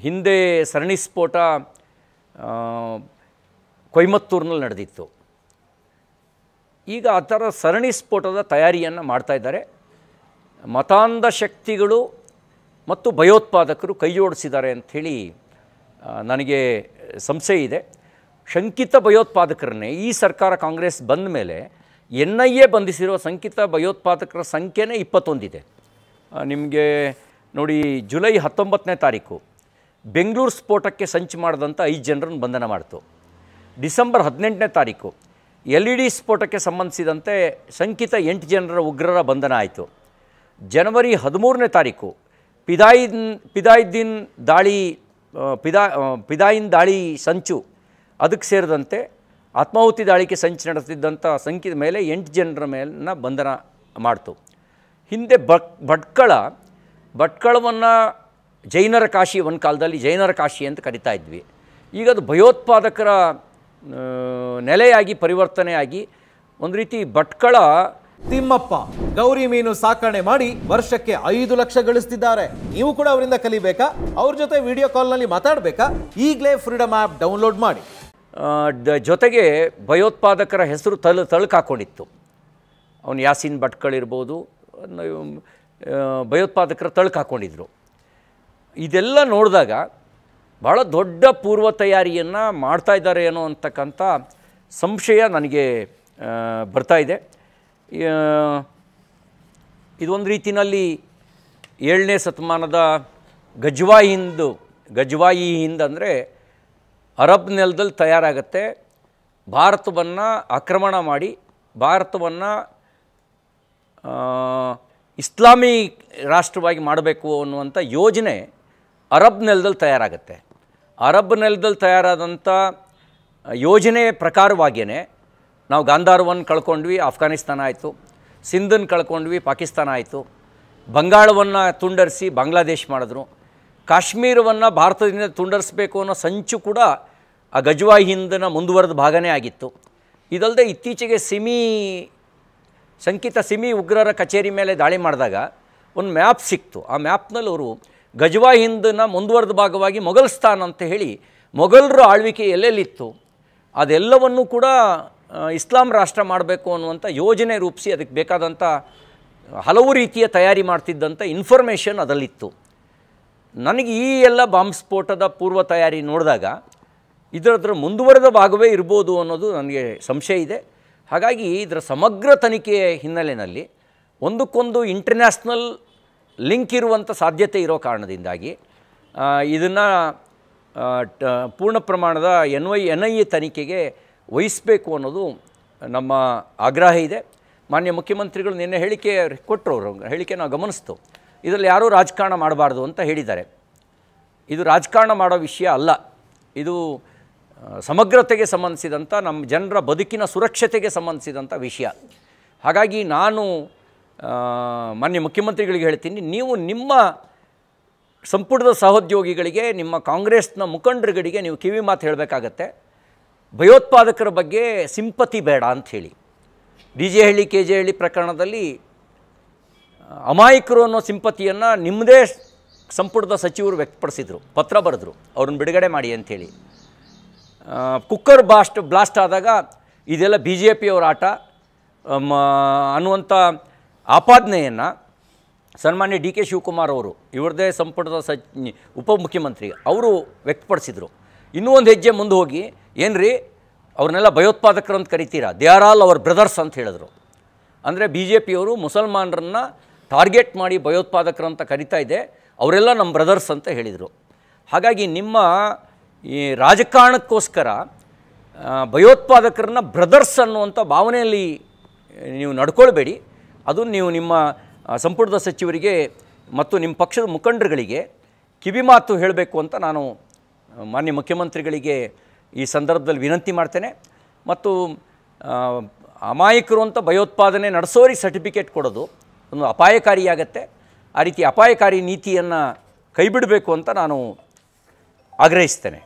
ಹಿಂದೆ ಸರಣಿ ಸ್ಫೋಟ ಕೊಯಮತ್ತೂರಿನಲ್ಲಿ ನಡೆದಿತ್ತು. ಈಗ ಆ ಥರ ಸರಣಿ ಸ್ಫೋಟದ ತಯಾರಿಯನ್ನು ಮಾಡ್ತಾಯಿದ್ದಾರೆ. ಮತಾಂಧ ಶಕ್ತಿಗಳು ಮತ್ತು ಭಯೋತ್ಪಾದಕರು ಕೈ ಜೋಡಿಸಿದ್ದಾರೆ ಅಂಥೇಳಿ ನನಗೆ ಸಂಶಯ ಇದೆ. ಶಂಕಿತ ಭಯೋತ್ಪಾದಕರನ್ನೇ ಈ ಸರ್ಕಾರ ಕಾಂಗ್ರೆಸ್ ಬಂದ ಮೇಲೆ NIA ಬಂಧಿಸಿರುವ ಶಂಕಿತ ಭಯೋತ್ಪಾದಕರ ಸಂಖ್ಯೆನೇ 21 ಇದೆ. ನಿಮಗೆ ನೋಡಿ, ಜುಲೈ 19ನೇ ತಾರೀಕು ಬೆಂಗಳೂರು ಸ್ಫೋಟಕ್ಕೆ ಸಂಚು ಮಾಡಿದಂಥ 5 ಜನರನ್ನು ಬಂಧನ ಮಾಡ್ತು. ಡಿಸೆಂಬರ್ 18ನೇ ತಾರೀಕು LED ಸ್ಫೋಟಕ್ಕೆ ಸಂಬಂಧಿಸಿದಂತೆ ಶಂಕಿತ 8 ಜನರ ಉಗ್ರರ ಬಂಧನ ಆಯಿತು. ಜನವರಿ 13ನೇ ತಾರೀಕು ಪಿದಾಯಿನ್ ದಾಳಿ ಸಂಚು ಅದಕ್ಕೆ ಸೇರಿದಂತೆ ಆತ್ಮಾಹುತಿ ದಾಳಿಗೆ ಸಂಚು ನಡೆಸಿದ್ದಂಥ ಸಂಖ್ಯೆ ಮೇಲೆ 8 ಜನರ ಮೇಲನ್ನ ಬಂಧನ ಮಾಡ್ತು. ಹಿಂದೆ ಭಟ್ಕಳವನ್ನು ಜೈನರ ಕಾಶಿ, ಒಂದು ಕಾಲದಲ್ಲಿ ಜೈನರ ಕಾಶಿ ಅಂತ ಕರಿತಾ ಇದ್ವಿ. ಈಗ ಅದು ಭಯೋತ್ಪಾದಕರ ನೆಲೆಯಾಗಿ ಪರಿವರ್ತನೆಯಾಗಿ ಒಂದು ರೀತಿ ಭಟ್ಕಳ. ತಿಮ್ಮಪ್ಪ ಗೌರಿ ಮೀನು ಸಾಕಣೆ ಮಾಡಿ ವರ್ಷಕ್ಕೆ 5 ಲಕ್ಷ ಗಳಿಸ್ತಿದ್ದಾರೆ. ನೀವು ಕೂಡ ಅವರಿಂದ ಕಲಿಬೇಕಾ? ಅವ್ರ ಜೊತೆ ವಿಡಿಯೋ ಕಾಲ್ನಲ್ಲಿ ಮಾತಾಡಬೇಕಾ? ಈಗಲೇ ಫ್ರೀಡಮ್ ಆ್ಯಪ್ ಡೌನ್ಲೋಡ್ ಮಾಡಿ. ಜೊತೆಗೆ ಭಯೋತ್ಪಾದಕರ ಹೆಸರು ತಳುಕಾಕೊಂಡಿತ್ತು. ಅವನು ಯಾಸೀನ್ ಭಟ್ಕಳ ಇರ್ಬೋದು, ಭಯೋತ್ಪಾದಕರ ತಳುಕಾಕೊಂಡಿದ್ರು. ಇದೆಲ್ಲ ನೋಡಿದಾಗ ಭಾಳ ದೊಡ್ಡ ಪೂರ್ವ ತಯಾರಿಯನ್ನು ಮಾಡ್ತಾ ಇದ್ದಾರೆ ಏನೋ ಅಂತಕ್ಕಂಥ ಸಂಶಯ ನನಗೆ ಬರ್ತಾಯಿದೆ. ಇದೊಂದು ರೀತಿಯಲ್ಲಿ 7ನೇ ಶತಮಾನದ ಗಜ್ವಾಯಿ ಹಿಂದ್ ಅಂದರೆ ಅರಬ್ ನೆಲದಲ್ಲಿ ತಯಾರಾಗತ್ತೆ. ಭಾರತವನ್ನು ಆಕ್ರಮಣ ಮಾಡಿ ಭಾರತವನ್ನು ಇಸ್ಲಾಮಿ ರಾಷ್ಟ್ರವಾಗಿ ಮಾಡಬೇಕು ಅನ್ನುವಂಥ ಯೋಜನೆ ಅರಬ್ ನೆಲದಲ್ಲಿ ತಯಾರಾಗತ್ತೆ. ಅರಬ್ ನೆಲದಲ್ಲಿ ತಯಾರಾದಂಥ ಯೋಜನೆ ಪ್ರಕಾರವಾಗಿಯೇ ನಾವು ಗಾಂಧಾರವನ್ನು ಕಳ್ಕೊಂಡ್ವಿ, ಅಫ್ಘಾನಿಸ್ತಾನ ಆಯಿತು. ಸಿಂಧನ್ನು ಕಳ್ಕೊಂಡ್ವಿ, ಪಾಕಿಸ್ತಾನ ಆಯಿತು. ಬಂಗಾಳವನ್ನು ತುಂಡರಿಸಿ ಬಾಂಗ್ಲಾದೇಶ್ ಮಾಡಿದ್ರು. ಕಾಶ್ಮೀರವನ್ನು ಭಾರತದಿಂದ ತುಂಡರಿಸಬೇಕು ಅನ್ನೋ ಸಂಚು ಕೂಡ ಆ ಗಜ್ವಾಯಿ ಹಿಂದಿನ ಮುಂದುವರೆದ ಭಾಗನೇ ಆಗಿತ್ತು. ಇದಲ್ಲದೆ ಇತ್ತೀಚೆಗೆ ಶಂಕಿತ ಸಿಮಿ ಉಗ್ರರ ಕಚೇರಿ ಮೇಲೆ ದಾಳಿ ಮಾಡಿದಾಗ ಒಂದು ಮ್ಯಾಪ್ ಸಿಕ್ತು. ಆ ಮ್ಯಾಪ್ನಲ್ಲಿ ಅವರು ಗಜ್ವಾಯಿ ಹಿಂದಿನ ಮುಂದುವರೆದ ಭಾಗವಾಗಿ ಮೊಘಲ್ಸ್ತಾನ್ ಅಂತ ಹೇಳಿ ಮೊಘಲರ ಆಳ್ವಿಕೆ ಎಲ್ಲೆಲ್ಲಿತ್ತು ಅದೆಲ್ಲವನ್ನೂ ಕೂಡ ಇಸ್ಲಾಂ ರಾಷ್ಟ್ರ ಮಾಡಬೇಕು ಅನ್ನುವಂಥ ಯೋಜನೆ ರೂಪಿಸಿ ಅದಕ್ಕೆ ಬೇಕಾದಂಥ ಹಲವು ರೀತಿಯ ತಯಾರಿ ಮಾಡ್ತಿದ್ದಂಥ ಇನ್ಫಾರ್ಮೇಷನ್ ಅದರಲ್ಲಿತ್ತು. ನನಗೆ ಈ ಎಲ್ಲ ಬಾಂಬ್ ಸ್ಫೋಟದ ಪೂರ್ವ ತಯಾರಿ ನೋಡಿದಾಗ ಇದರ ಮುಂದುವರೆದ ಭಾಗವೇ ಇರ್ಬೋದು ಅನ್ನೋದು ನನಗೆ ಸಂಶಯ ಇದೆ. ಹಾಗಾಗಿ ಇದರ ಸಮಗ್ರ ತನಿಖೆಯ ಹಿನ್ನೆಲೆಯಲ್ಲಿ ಒಂದಕ್ಕೊಂದು ಇಂಟರ್ನ್ಯಾಷನಲ್ ಲಿಂಕ್ ಇರುವಂಥ ಸಾಧ್ಯತೆ ಇರೋ ಕಾರಣದಿಂದಾಗಿ ಇದನ್ನು ಪೂರ್ಣ ಪ್ರಮಾಣದ NIA ತನಿಖೆಗೆ ವಹಿಸಬೇಕು ಅನ್ನೋದು ನಮ್ಮ ಆಗ್ರಹ ಇದೆ. ಮಾನ್ಯ ಮುಖ್ಯಮಂತ್ರಿಗಳು ನಿನ್ನೆ ಹೇಳಿಕೆ ಕೊಟ್ಟರು. ಅವರು ಹೇಳಿಕೆ ನಾವು ಗಮನಿಸ್ತು. ಇದರಲ್ಲಿ ಯಾರೂ ರಾಜಕಾರಣ ಮಾಡಬಾರ್ದು ಅಂತ ಹೇಳಿದ್ದಾರೆ. ಇದು ರಾಜಕಾರಣ ಮಾಡೋ ವಿಷಯ ಅಲ್ಲ. ಇದು ಸಮಗ್ರತೆಗೆ ಸಂಬಂಧಿಸಿದಂಥ ನಮ್ಮ ಜನರ ಬದುಕಿನ ಸುರಕ್ಷತೆಗೆ ಸಂಬಂಧಿಸಿದಂಥ ವಿಷಯ. ಹಾಗಾಗಿ ನಾನು ಮಾನ್ಯ ಮುಖ್ಯಮಂತ್ರಿಗಳಿಗೆ ಹೇಳ್ತೀನಿ, ನೀವು ನಿಮ್ಮ ಸಂಪುಟದ ಸಹೋದ್ಯೋಗಿಗಳಿಗೆ, ನಿಮ್ಮ ಕಾಂಗ್ರೆಸ್ನ ಮುಖಂಡರುಗಳಿಗೆ ನೀವು ಕಿವಿ ಮಾತು ಹೇಳಬೇಕಾಗತ್ತೆ. ಭಯೋತ್ಪಾದಕರ ಬಗ್ಗೆ ಸಿಂಪತಿ ಬೇಡ ಅಂಥೇಳಿ. DJ ಹಳ್ಳಿ KJ ಹಳ್ಳಿ ಪ್ರಕರಣದಲ್ಲಿ ಅಮಾಯಕರು ಅನ್ನೋ ಸಿಂಪತಿಯನ್ನು ನಿಮ್ಮದೇ ಸಂಪುಟದ ಸಚಿವರು ವ್ಯಕ್ತಪಡಿಸಿದರು, ಪತ್ರ ಬರೆದರು ಅವ್ರನ್ನ ಬಿಡುಗಡೆ ಮಾಡಿ ಅಂಥೇಳಿ. ಕುಕ್ಕರ್ ಬ್ಲಾಸ್ಟ್ ಆದಾಗ ಇದೆಲ್ಲ BJPಯವರ ಆಟ ಅನ್ನುವಂಥ ಆಪಾದನೆಯನ್ನು ಸನ್ಮಾನ್ಯ DK ಶಿವಕುಮಾರ್ ಅವರು, ಇವರದೇ ಸಂಪುಟದ ಉಪಮುಖ್ಯಮಂತ್ರಿ, ಅವರು ವ್ಯಕ್ತಪಡಿಸಿದರು. ಇನ್ನೂ ಒಂದು ಹೆಜ್ಜೆ ಮುಂದೆ ಹೋಗಿ, ಏನ್ರಿ ಅವ್ರನ್ನೆಲ್ಲ ಭಯೋತ್ಪಾದಕರು ಅಂತ ಕರಿತೀರಾ, they are all our brothers ಅಂತ ಹೇಳಿದ್ರು. ಅಂದರೆ BJPಯವರು ಮುಸಲ್ಮಾನರನ್ನು ಟಾರ್ಗೆಟ್ ಮಾಡಿ ಭಯೋತ್ಪಾದಕರು ಅಂತ ಕರಿತಾ ಇದೆ, ಅವರೆಲ್ಲ ನಮ್ಮ ಬ್ರದರ್ಸ್ ಅಂತ ಹೇಳಿದರು. ಹಾಗಾಗಿ ನಿಮ್ಮ ಈ ರಾಜಕಾರಣಕ್ಕೋಸ್ಕರ ಭಯೋತ್ಪಾದಕರನ್ನ ಬ್ರದರ್ಸ್ ಅನ್ನುವಂಥ ಭಾವನೆಯಲ್ಲಿ ನೀವು ನಡ್ಕೊಳ್ಬೇಡಿ. ಅದು ನೀವು ನಿಮ್ಮ ಸಂಪುಟದ ಸಚಿವರಿಗೆ ಮತ್ತು ನಿಮ್ಮ ಪಕ್ಷದ ಮುಖಂಡರುಗಳಿಗೆ ಕಿವಿಮಾತು ಹೇಳಬೇಕು ಅಂತ ನಾನು ಮಾನ್ಯ ಮುಖ್ಯಮಂತ್ರಿಗಳಿಗೆ ಈ ಸಂದರ್ಭದಲ್ಲಿ ವಿನಂತಿ ಮಾಡ್ತೇನೆ. ಮತ್ತು ಅಮಾಯಕರು ಅಂತ ಭಯೋತ್ಪಾದನೆ ನಡೆಸೋರಿಗೆ ಸರ್ಟಿಫಿಕೇಟ್ ಕೊಡೋದು ಒಂದು ಅಪಾಯಕಾರಿಯಾಗತ್ತೆ. ಆ ರೀತಿ ಅಪಾಯಕಾರಿ ನೀತಿಯನ್ನು ಕೈಬಿಡಬೇಕು ಅಂತ ನಾನು ಆಗ್ರಹಿಸ್ತೇನೆ.